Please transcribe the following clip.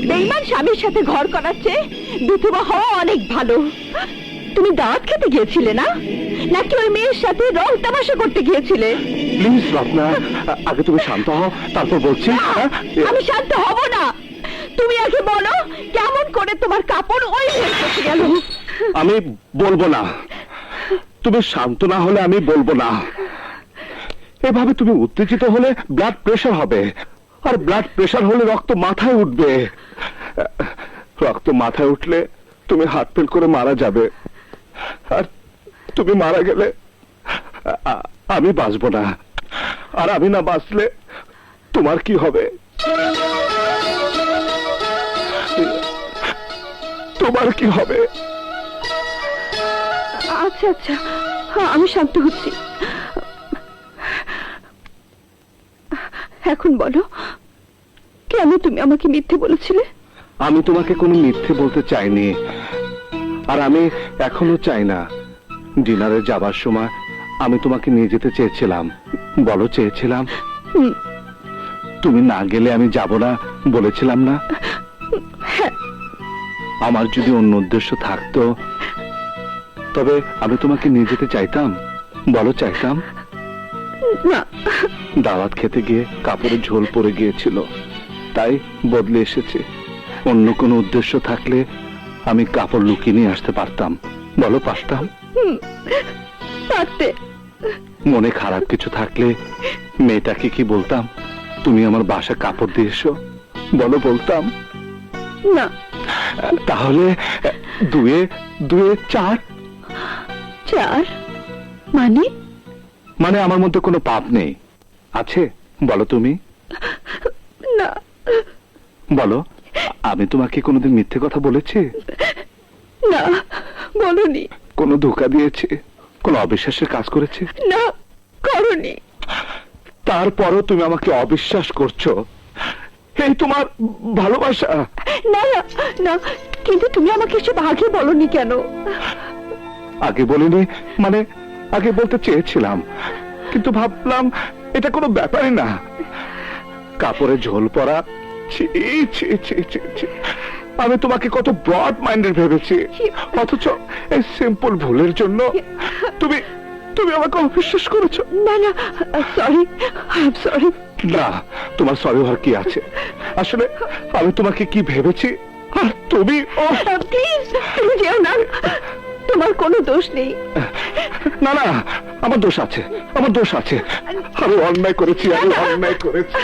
বেঈমান স্বামীর সাথে ঘর করার চেয়ে বিধবা হওয়া অনেক ভালো। তুমি দাওয়াত খেতে গিয়েছিলে না, নাকি ওই মেয়ের সাথে রং তামাশা করতে গিয়েছিলে? প্লিজ রত্না, আগে তুমি শান্ত হও, তারপর বলছি। আমি শান্ত হব না। তুমি আগে বলো কেমন করে তোমার কাপড় ওই মেয়ের কাছে গেল? আমি বলবো না। তুমি শান্ত না হলে আমি বলবো না। এভাবে তুমি উত্তেজিত হলে ব্লাড প্রেশার হবে, আর ব্লাড প্রেশার হলে রক্ত মাথায় উঠবে। রক্ত মাথায় উঠলে তুমি হার্ট ফেল করে মারা যাবে, আর তুমি মারা গেলে আমি বাঁচবো না। আর আমি না বাঁচলে তোমার কি হবে? তোমার কি হবে? আচ্ছা আচ্ছা, আমি শান্ত হচ্ছি। এখন বলো, কেন তুমি আমাকে মিথ্যে বলেছিলে? আমি তোমাকে কোনো মিথ্যে বলতে চাইনি, আর আমি এখনো চাই না। ডিনারে যাবার সময় আমি তোমাকে নিয়ে যেতে চেয়েছিলাম। বলো, চেয়েছিলাম? তুমি না গেলে আমি যাব না বলেছিলাম না? আমার যদি অন্য উদ্দেশ্য থাকতো তবে আমি তোমাকে নিয়ে যেতে চাইতাম। বলো, চাইতাম? না। দাওয়াত খেতে গিয়ে কাপড়ে ঝোল পড়ে গিয়েছিল, তাই বদলে এসেছে। অন্য কোনো উদ্দেশ্য থাকলে আমি কাপড় লুকিয়ে নিয়ে আসতে পারতাম। বলো, পারতাম? পারতে। মনে খারাপ কিছু থাকলে মেয়েটাকে কি বলতাম তুমি আমার বাসা কাপড় দিয়ে এসো? বলো, বলতাম? না। তাহলে দুয়ে দুয়ে চার। চার মানে? মানে আমার মধ্যে কোনো পাপ নেই, আছে? বলো তুমি। না। বলো, আমি তোমাকে কোনোদিন মিথ্যে কথা বলেছি? না, বলনি। কোনো ধোঁকা দিয়েছে? কোনো অবিশ্বাসের কাজ করেছে? না, করনি। তারপরও তুমি আমাকে অবিশ্বাস করছো। এই তোমার ভালোবাসা? না না না, কিন্তু তুমি আমাকে এসব আগে বলনি কেন? আগে বলিনি মানে আগে বলতে চেয়েছিলাম, কিন্তু ভাবলাম এটা কোনো ব্যাপারই না। কাপড়ে ঝোল পড়া, ছি ছি ছি ছি ছি। আমি তোমাকে কত ব্রড মাইন্ডেড ভেবেছি, অথচ এই সিম্পল ভুলের জন্য তুমি তুমি আমাকে অবিশ্বাস করেছো। না না, সরি, আই এম সরি। না, তোমার সরি হওয়ার কি আছে? আসলে আমি তোমাকে কি ভেবেছি, আর তুমি প্লিজ, তুমি যেও না। তোমার কোনো দোষ নেই। না না, আমার দোষ আছে, আমার দোষ আছে। আমি অন্যায় করেছি, আমি অন্যায় করেছি।